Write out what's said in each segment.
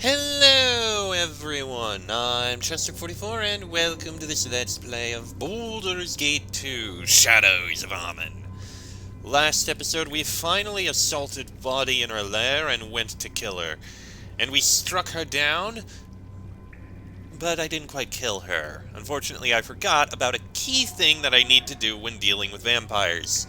Hello everyone, I'm Chester44 and welcome to this Let's Play of Baldur's Gate 2, Shadows of Amen. Last episode we finally assaulted Body in her lair and went to kill her. And we struck her down, but I didn't quite kill her. Unfortunately I forgot about a key thing that I need to do when dealing with vampires.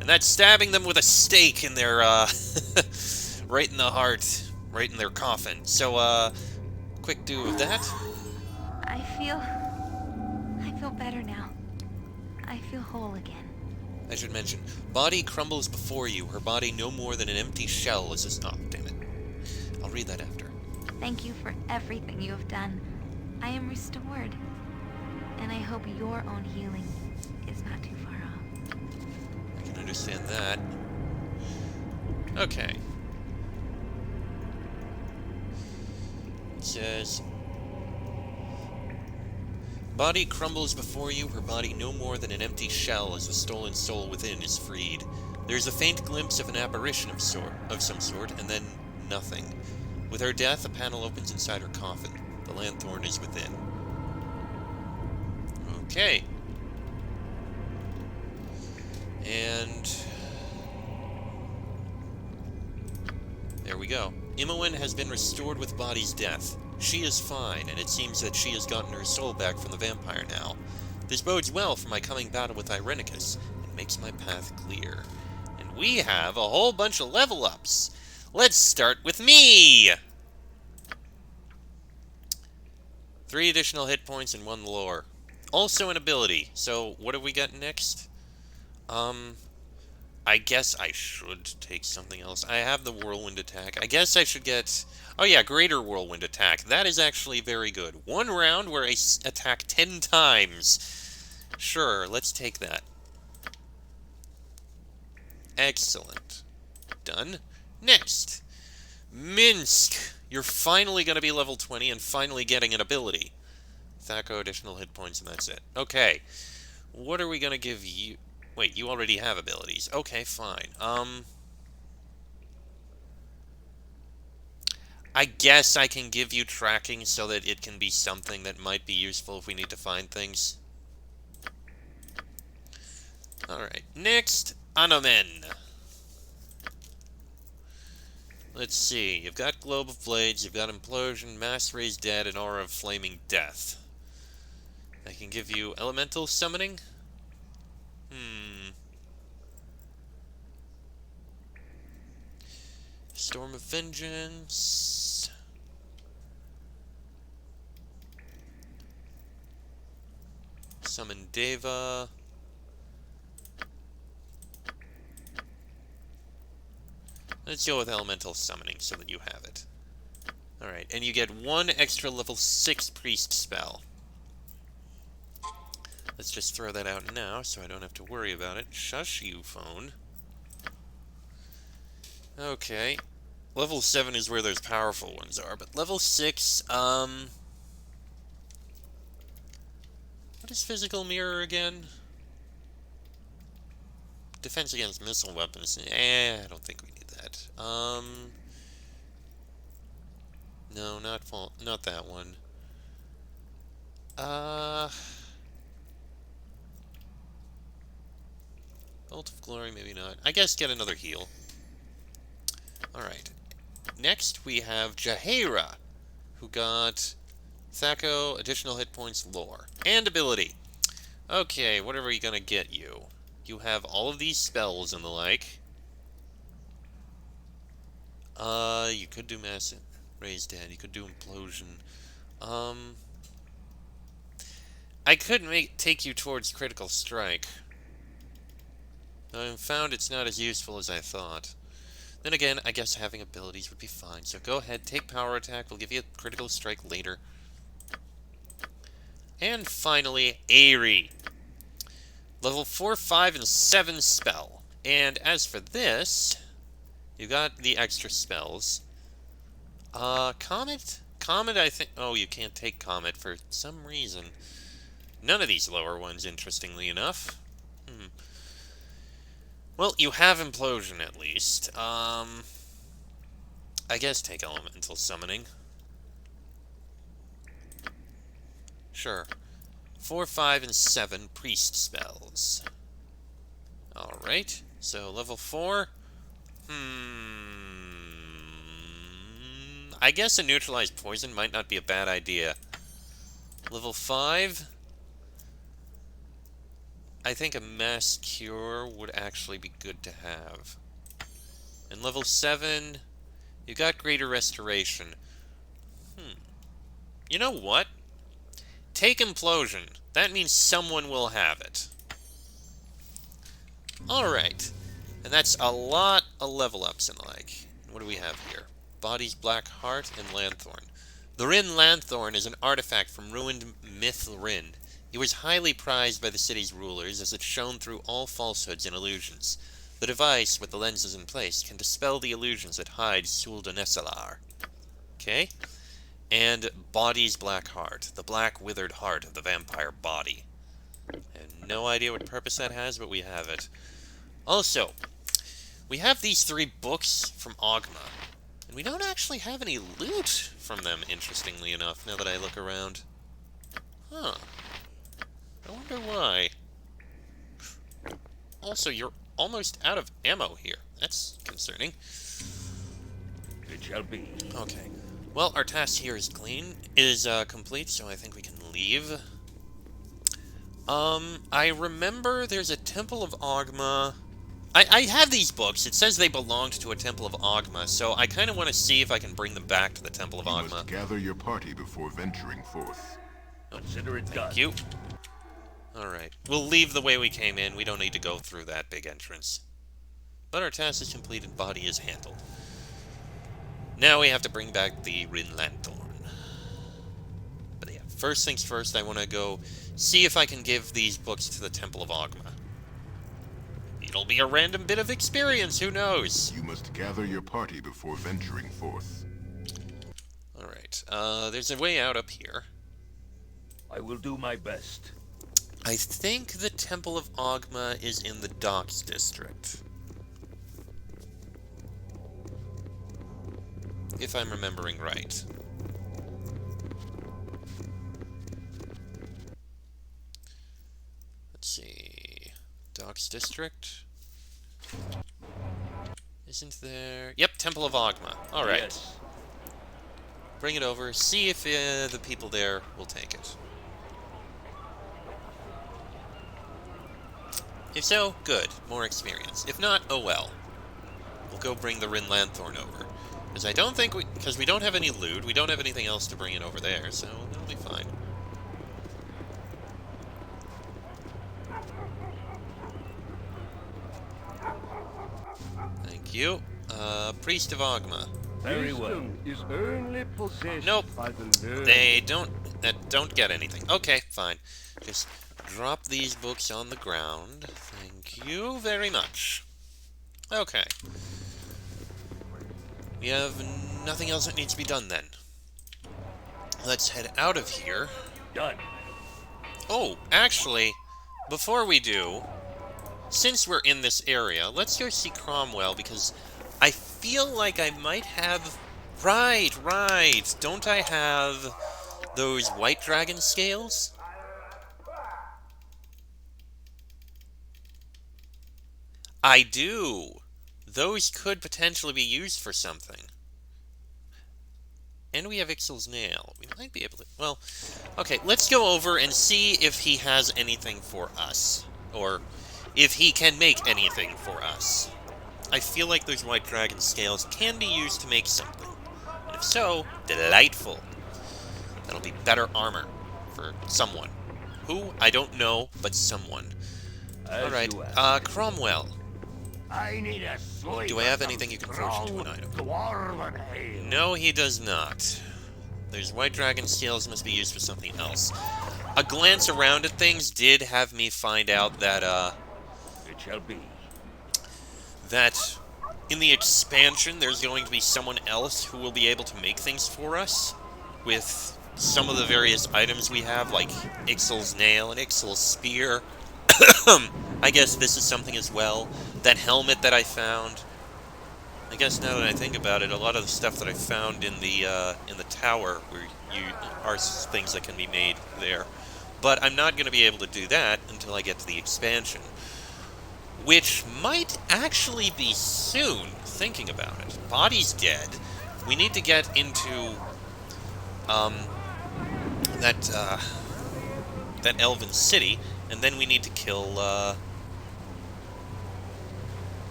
And that's stabbing them with a stake in their, right in the heart, right in their coffin. So, quick do of that. I feel better now. I feel whole again. I should mention, body crumbles before you, her body no more than an empty shell is a... Oh, damn it. I'll read that after. Thank you for everything you have done. I am restored. And I hope your own healing is not too far off. I can understand that. Okay. It says... Body crumbles before you, her body no more than an empty shell as the stolen soul within is freed. There is a faint glimpse of an apparition of some sort, and then nothing. With her death, a panel opens inside her coffin. The lanthorn is within. Okay. And... there we go. Imoen has been restored with Body's death. She is fine, and it seems that she has gotten her soul back from the vampire now. This bodes well for my coming battle with Irenicus, and makes my path clear. And we have a whole bunch of level ups. Let's start with me! 3 additional hit points and 1 lore. Also an ability, so what have we got next? I guess I should take something else. I have the whirlwind attack. I guess I should get... oh yeah, greater whirlwind attack. That is actually very good. 1 round where I attack 10 times. Sure, let's take that. Excellent. Done. Next. Minsk. You're finally going to be level 20 and finally getting an ability. Thaco additional hit points and that's it. Okay. What are we going to give you... wait, you already have abilities. Okay, fine. I guess I can give you tracking so that it can be something that might be useful if we need to find things. Alright, next, Anomen. Let's see, you've got Globe of Blades, you've got Implosion, Mass Raised Dead, and Aura of Flaming Death. I can give you Elemental Summoning? Storm of Vengeance. Summon Deva. Let's go with Elemental Summoning so that you have it. Alright, and you get 1 extra level 6 Priest spell. Let's just throw that out now so I don't have to worry about it. Shush, you phone. Okay. Level 7 is where those powerful ones are, but level 6, what is Physical Mirror again? Defense against missile weapons. I don't think we need that. No, not that one. Bolt of Glory, maybe not. I guess get another heal. Alright. Next, we have Jaheira, who got Thaco, additional hit points, lore, and ability. Okay, what are we gonna get you? You have all of these spells and the like. You could do Mass Raised Dead, you could do Implosion. I could take you towards Critical Strike. I found it's not as useful as I thought. Then again, I guess having abilities would be fine. So go ahead, take Power Attack. We'll give you a Critical Strike later. And finally, Aerie. Level 4, 5, and 7 spell. And as for this, you got the extra spells. Comet? Comet, I think... oh, you can't take Comet for some reason. None of these lower ones, interestingly enough. Well, you have Implosion, at least. I guess take Elemental Summoning. Sure. 4, 5, and 7 priest spells. Alright, so level 4. I guess a neutralized poison might not be a bad idea. Level 5. I think a mass cure would actually be good to have. And level 7, you got greater restoration. You know what? Take implosion. That means someone will have it. Alright. And that's a lot of level ups and like. What do we have here? Body's Black Heart and Lanthorn. The Rin Lanthorn is an artifact from ruined myth Rin. It was highly prized by the city's rulers as it shone through all falsehoods and illusions. The device, with the lenses in place, can dispel the illusions that hide Suldanesalar. Okay? And Body's Black Heart, the black withered heart of the vampire body. I have no idea what purpose that has, but we have it. Also, we have these 3 books from Ogma, and we don't actually have any loot from them, interestingly enough, now that I look around. Huh. I wonder why. Also, you're almost out of ammo here. That's concerning. It shall be. Okay. Well, our task here is complete, so I think we can leave. I remember there's a Temple of Ogma. I have these books. It says they belonged to a Temple of Ogma, so I kind of want to see if I can bring them back to the Temple of Ogma. You must gather your party before venturing forth. Consider it done. Thank you. Alright. We'll leave the way we came in. We don't need to go through that big entrance. But our task is completed. Body is handled. Now we have to bring back the Rin Lanthorn. But yeah, first things first, I want to go see if I can give these books to the Temple of Ogma. It'll be a random bit of experience, who knows? You must gather your party before venturing forth. Alright, there's a way out up here. I will do my best. I think the Temple of Ogma is in the Docks District. If I'm remembering right. Let's see. Docks District. Isn't there... Yep, Temple of Ogma. Alright. Yes. Bring it over. See if the people there will take it. If so, good. More experience. If not, oh well. We'll go bring the Rin Lanthorn over. Because I don't think because we don't have any loot, we don't have anything else to bring it over there, so that'll be fine. Thank you. Priest of Ogma. Very well. Is only possessed Nope. by the learned. They don't get anything. Okay, fine. Just drop these books on the ground. Thank you very much. Okay. We have nothing else that needs to be done then. Let's head out of here. Done. Oh, actually, before we do, since we're in this area, let's go see Cromwell, because I feel like I might have... Right. Don't I have those white dragon scales? I do. Those could potentially be used for something. And we have Ixal's nail. We might be able to... Well, okay, let's go over and see if he has anything for us. Or if he can make anything for us. I feel like those white dragon scales can be used to make something. And if so, delightful. That'll be better armor for someone. Who? I don't know, but someone. Alright, Cromwell. I need a sleep. Do I have anything you can forge into an item? Dwarven ale. No, he does not. Those white dragon scales must be used for something else. A glance around at things did have me find out that, It shall be. that in the expansion there's going to be someone else who will be able to make things for us with some of the various items we have, like Ixal's nail and Ixal's spear. I guess this is something as well. That helmet that I found. I guess now that I think about it, a lot of the stuff that I found in the tower where you are things that can be made there. But I'm not going to be able to do that until I get to the expansion, which might actually be soon, thinking about it. Body's dead. We need to get into that that elven city, and then we need to kill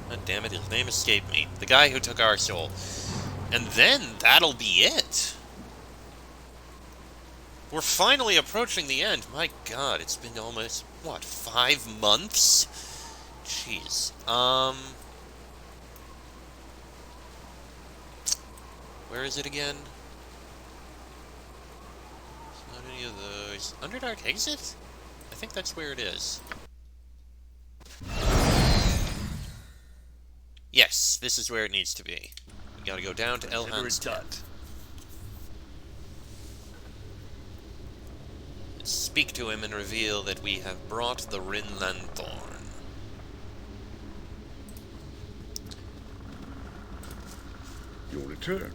God damn it, his name escaped me. The guy who took our soul. And then that'll be it. We're finally approaching the end. My god, it's been almost, what, 5 months? Jeez. Where is it again? It's not any of those. Underdark Exit? I think that's where it is. Yes, this is where it needs to be. We gotta go down to Elhan's tent. And speak to him and reveal that we have brought the Rin Lanthorn. Your return.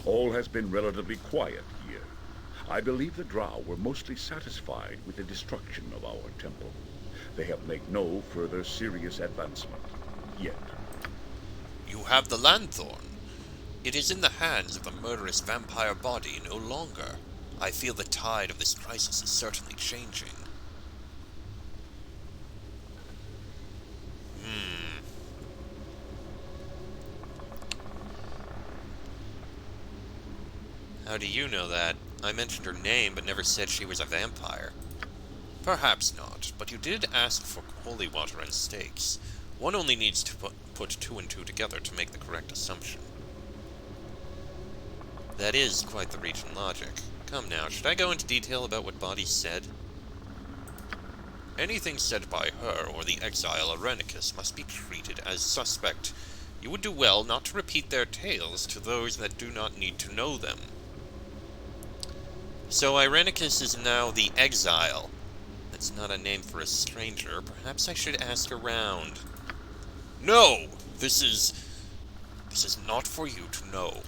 All has been relatively quiet here. I believe the Drow were mostly satisfied with the destruction of our temple. They have made no further serious advancement. Yet. You have the Lanthorn. It is in the hands of the murderous vampire body no longer. I feel the tide of this crisis is certainly changing. How do you know that? I mentioned her name, but never said she was a vampire. Perhaps not, but you did ask for holy water and stakes. One only needs to put 2 and 2 together to make the correct assumption. That is quite the reach in logic. Come now, should I go into detail about what Body said? Anything said by her or the exile Irenicus must be treated as suspect. You would do well not to repeat their tales to those that do not need to know them. So Irenicus is now the exile. That's not a name for a stranger. Perhaps I should ask around. No! This is not for you to know.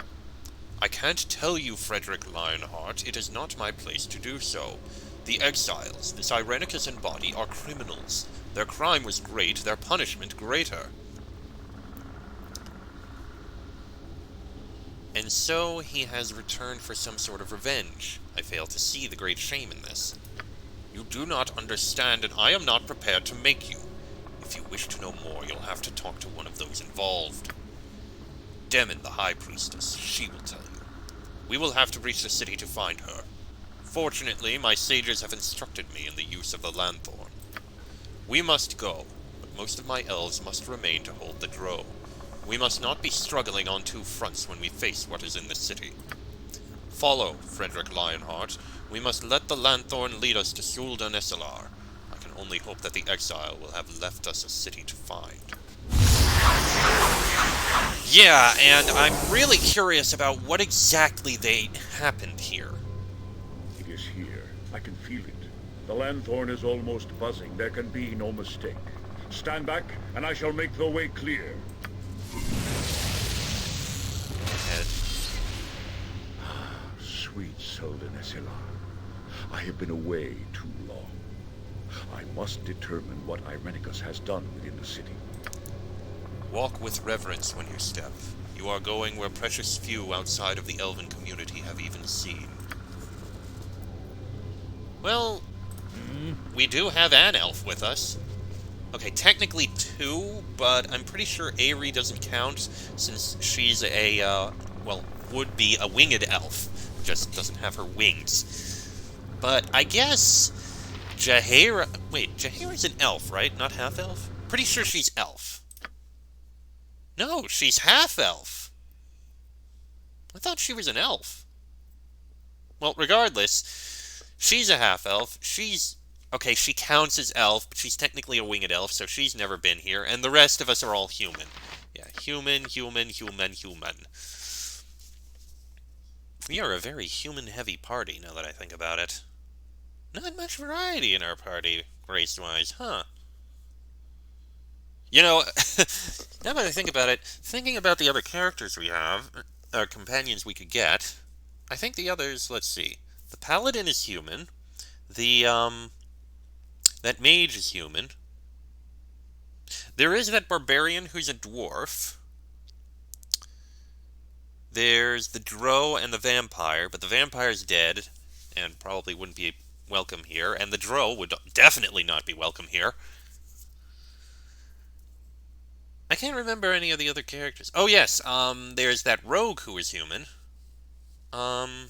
I can't tell you, Frederick Lionheart. It is not my place to do so. The exiles, this Irenicus and Body, are criminals. Their crime was great, their punishment greater. And so he has returned for some sort of revenge. I fail to see the great shame in this. You do not understand, and I am not prepared to make you. If you wish to know more, you'll have to talk to one of those involved. Demon, the High Priestess, she will tell you. We will have to reach the city to find her. Fortunately, my sages have instructed me in the use of the Lanthorn. We must go, but most of my elves must remain to hold the Drow. We must not be struggling on 2 fronts when we face what is in the city. Follow, Frederick Lionheart. We must let the Lanthorn lead us to Suldan Esselar. I can only hope that the exile will have left us a city to find. Yeah, and I'm really curious about what exactly happened here. It is here. I can feel it. The Lanthorn is almost buzzing. There can be no mistake. Stand back, and I shall make the way clear. Head. Sweet Suldan Esselar. I have been away too long. I must determine what Irenicus has done within the city. Walk with reverence when you step. You are going where precious few outside of the elven community have even seen. Well, we do have an elf with us. Okay, technically 2, but I'm pretty sure Aerie doesn't count since she's a, well, would be a winged elf. Just doesn't have her wings. But I guess Jaheira... Wait, Jaheira's an elf, right? Not half-elf? Pretty sure she's elf. No, she's half-elf. I thought she was an elf. Well, regardless, she's a half-elf. She's... Okay, she counts as elf, but she's technically a winged elf, so she's never been here. And the rest of us are all human. Yeah, human. We are a very human-heavy party, now that I think about it. Not much variety in our party, race-wise, huh? You know, now that I think about it, thinking about the other characters we have, or companions we could get, I think the others, let's see. The Paladin is human. That Mage is human. There is that Barbarian who's a dwarf. There's the Drow and the Vampire, but the Vampire's dead, and probably wouldn't be welcome here, and the Drow would definitely not be welcome here. I can't remember any of the other characters. Oh yes, there's that Rogue who is human. I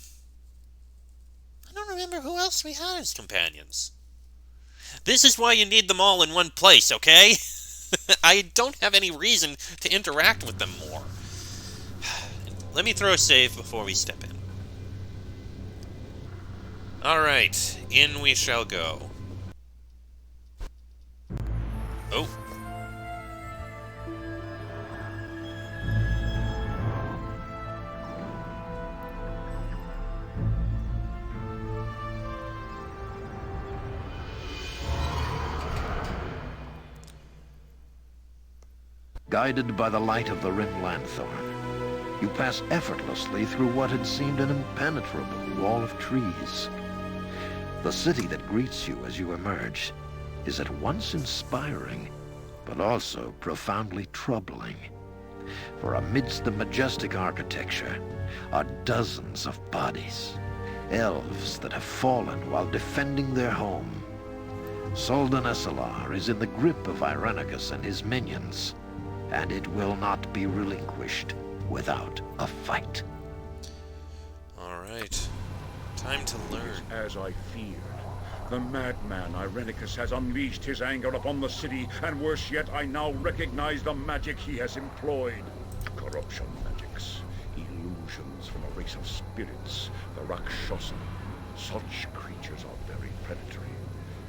don't remember who else we had as companions. This is why you need them all in one place, okay? I don't have any reason to interact with them more. Let me throw a save before we step in. Alright, in we shall go. Oh. Guided by the light of the rim lanthorn, you pass effortlessly through what had seemed an impenetrable wall of trees. The city that greets you as you emerge is at once inspiring, but also profoundly troubling. For amidst the majestic architecture are dozens of bodies, elves that have fallen while defending their home. Soldan Esalar is in the grip of Irenicus and his minions, and it will not be relinquished without a fight. Alright. Time to learn. As I feared, the madman Irenicus has unleashed his anger upon the city, and worse yet, I now recognize the magic he has employed. Corruption magics, illusions from a race of spirits, the Rakshasa. Such creatures are very predatory.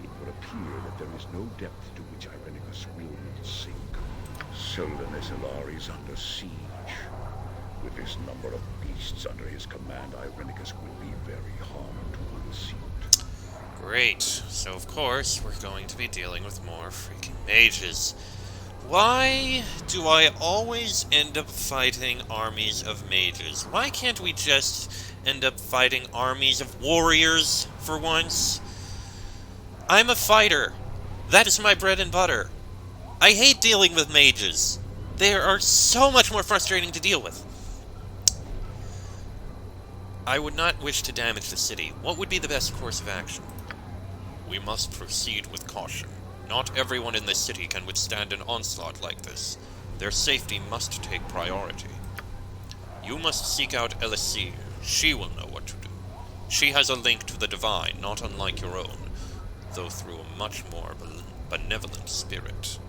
It would appear that there is no depth to which Irenicus will not sink. Soldan Esalar is under siege. With this number of beasts under his command, Irenicus will be very hard to unseat. Great. So, of course, we're going to be dealing with more freaking mages. Why do I always end up fighting armies of mages? Why can't we just end up fighting armies of warriors for once? I'm a fighter. That is my bread and butter. I hate dealing with mages. They are so much more frustrating to deal with. I would not wish to damage the city. What would be the best course of action? We must proceed with caution. Not everyone in this city can withstand an onslaught like this. Their safety must take priority. You must seek out Elisir. She will know what to do. She has a link to the divine, not unlike your own, though through a much more benevolent spirit.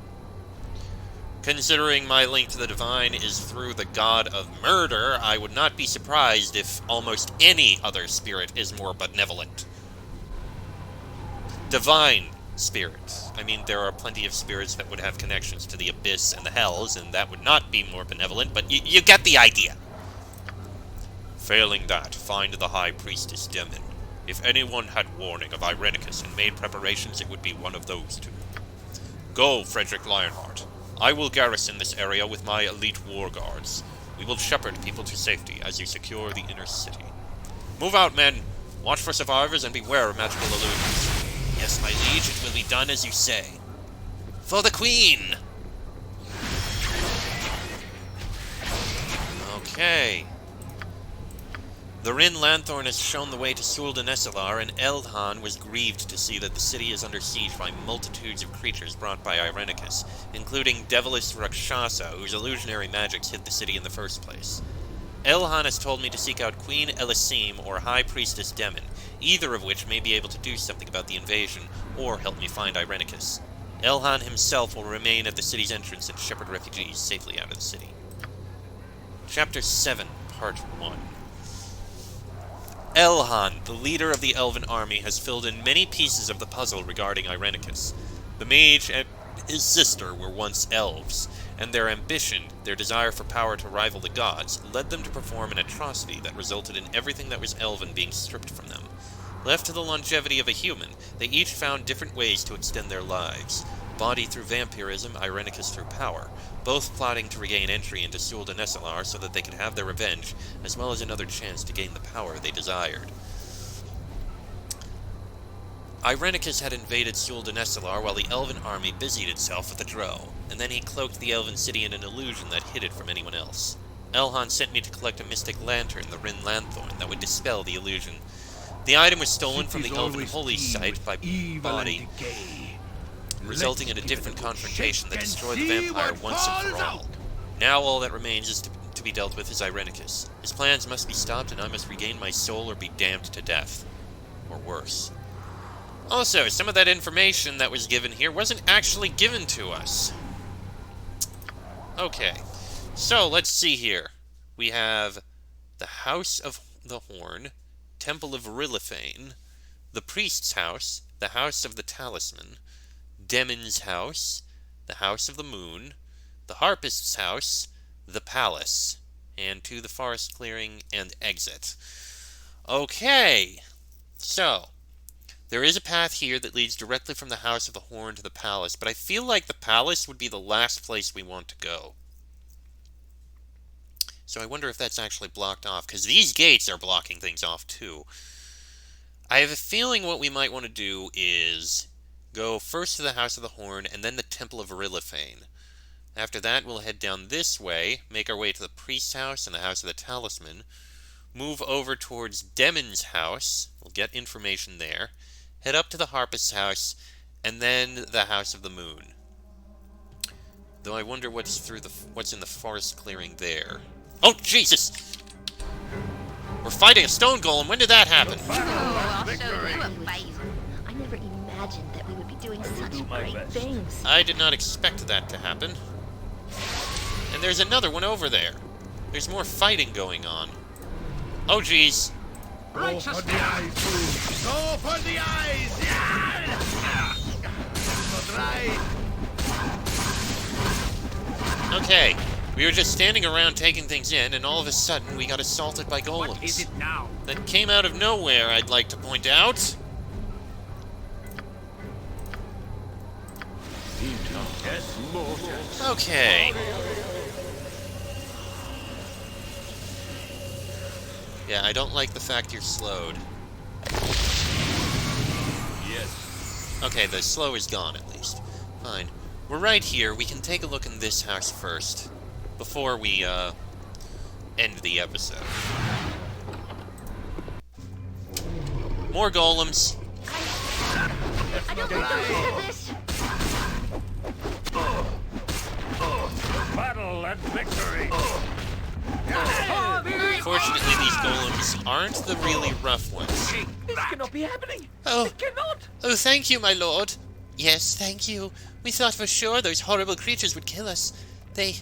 Considering my link to the divine is through the god of murder, I would not be surprised if almost any other spirit is more benevolent. Divine spirit. I mean, there are plenty of spirits that would have connections to the abyss and the hells, and that would not be more benevolent, but you get the idea. Failing that, find the High Priestess Demon. If anyone had warning of Irenicus and made preparations, it would be one of those two. Go, Frederick Lionheart. I will garrison this area with my elite war guards. We will shepherd people to safety as you secure the inner city. Move out, men! Watch for survivors and beware of magical illusions. Yes, my liege, it will be done as you say. For the Queen! Okay. The Rin Lanthorn has shown the way to Soldan Esalar, and Eldhan was grieved to see that the city is under siege by multitudes of creatures brought by Irenicus, including devilish Rakshasa, whose illusionary magics hid the city in the first place. Elhan has told me to seek out Queen Elisim or High Priestess Demon, either of which may be able to do something about the invasion, or help me find Irenicus. Elhan himself will remain at the city's entrance and shepherd refugees safely out of the city. Chapter 7, Part 1. Elhan, the leader of the elven army, has filled in many pieces of the puzzle regarding Irenicus. The mage and his sister were once elves, and their ambition, their desire for power to rival the gods, led them to perform an atrocity that resulted in everything that was elven being stripped from them. Left to the longevity of a human, they each found different ways to extend their lives. Body through vampirism, Irenicus through power, both plotting to regain entry into Sul de Nesselar so that they could have their revenge, as well as another chance to gain the power they desired. Irenicus had invaded Sul de Nesselar while the elven army busied itself with the Drow, and then he cloaked the elven city in an illusion that hid it from anyone else. Elhan sent me to collect a mystic lantern, the Rin Lanthorn, that would dispel the illusion. The item was stolen from the elven holy site by Body, resulting in a different confrontation that destroyed the vampire once and for all. Now all that remains is to be dealt with is Irenicus. His plans must be stopped, and I must regain my soul or be damned to death. Or worse. Also, some of that information that was given here wasn't actually given to us. Okay, so let's see here. We have the House of the Horn, Temple of Rilliphane, the Priest's House, the House of the Talisman, Demon's House, the House of the Moon, the Harpist's House, the Palace, and to the Forest Clearing and exit. Okay, so there is a path here that leads directly from the House of the Horn to the Palace, but I feel like the Palace would be the last place we want to go. So I wonder if that's actually blocked off, because these gates are blocking things off too. I have a feeling what we might want to do is go first to the House of the Horn, and then the Temple of Rilliphane. After that, we'll head down this way, make our way to the Priest's House and the House of the Talisman, move over towards Demon's House, we'll get information there, head up to the Harpist's House, and then the House of the Moon. Though I wonder what's in the forest clearing there. Oh, Jesus! We're fighting a stone golem. When did that happen? I'll show you a fight. I never imagined that we would be doing will such do my great best. things. I did not expect that to happen. And there's another one over there. There's more fighting going on. Oh, jeez. Go for the eyes, dude. Go for the eyes! Yeah! Not right. Okay. We were just standing around taking things in, and all of a sudden we got assaulted by golems. What is it now? That came out of nowhere, I'd like to point out. Yes, Okay. Yeah, I don't like the fact you're slowed. yes. Okay, the slow is gone at least. Fine. We're right here. We can take a look in this house first, before we, end the episode. More golems. I don't think those did this. Battle and victory. Fortunately, these golems aren't the really rough ones. This cannot be happening. Oh, It cannot. oh, thank you, my lord. Yes, thank you. We thought for sure those horrible creatures would kill us. They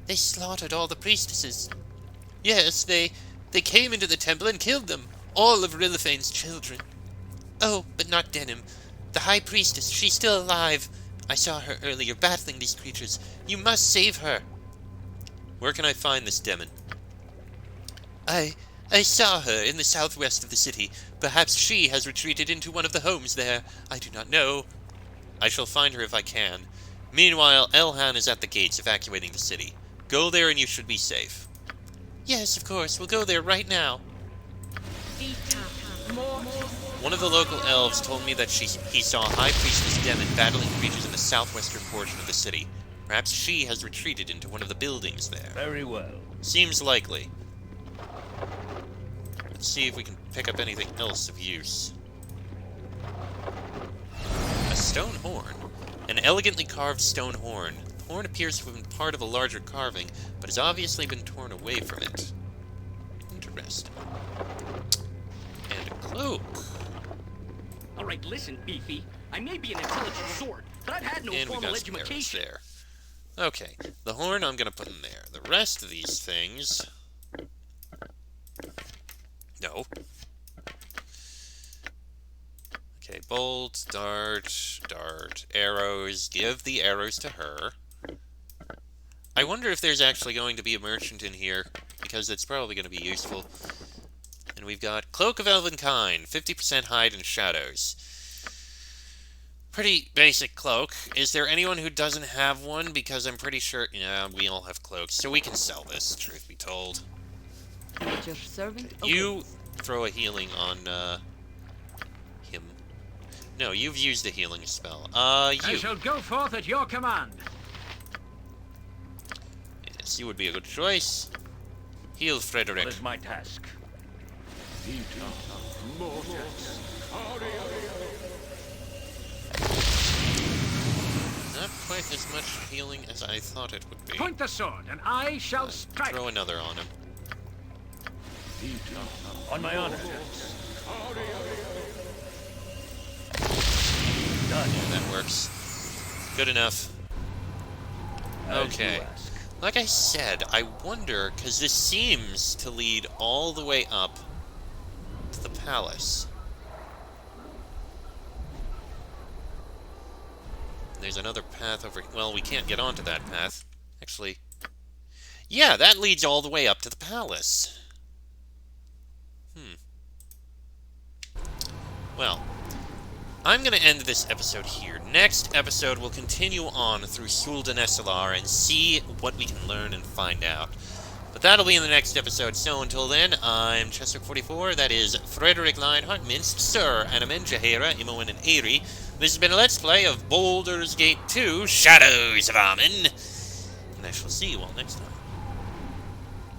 slaughtered all the priestesses. Yes, they came into the temple and killed them. All of Riliphane's children. Oh, but not Denim. The High Priestess, she's still alive. I saw her earlier battling these creatures. You must save her. Where can I find this demon? I saw her in the southwest of the city. Perhaps she has retreated into one of the homes there. I do not know. I shall find her if I can. Meanwhile, Elhan is at the gates evacuating the city. Go there and you should be safe. Yes, of course. We'll go there right now. One of the local elves told me that he saw High Priestess Demon battling creatures in the southwestern portion of the city. Perhaps she has retreated into one of the buildings there. Very well. Seems likely. Let's see if we can pick up anything else of use. A stone horn. An elegantly carved stone horn. The horn appears to have been part of a larger carving, but has obviously been torn away from it. Interesting. And a cloak. All right, listen, Beefy. I may be an intelligent sort, but I've had no And we formal got some arrows education. there. Okay, the horn I'm gonna put in there. The rest of these things... No. Okay, bolt, dart, arrows. Give the arrows to her. I wonder if there's actually going to be a merchant in here, because it's probably going to be useful. And we've got Cloak of Elvenkind, 50% hide and shadows. Pretty basic cloak. Is there anyone who doesn't have one? Because I'm pretty sure... Yeah, we all have cloaks, so we can sell this, truth be told. At your servant You awaits. throw a healing on, him. No, you've used a healing spell. I You. shall go forth at your command. Yes, you would be a good choice. Heal Frederick. What is my task? Not quite as much healing as I thought it would be. Point the sword, and I shall strike. Throw another on him. On my honor. Yeah, that works. Good enough. Okay. Like I said, I wonder, because this seems to lead all the way up to the palace. There's another path over... Well, we can't get onto that path. Actually... Yeah, that leads all the way up to the palace. Well, I'm going to end this episode here. Next episode, we'll continue on through Suldan Esselar and see what we can learn and find out. But that'll be in the next episode, so until then, I'm Chester44, that is Frederick Lionheart, Minced, Sir, Anamen, Jahira, Imoen, and Aerie. This has been a Let's Play of Baldur's Gate 2, Shadows of Armen, and I shall see you all next time.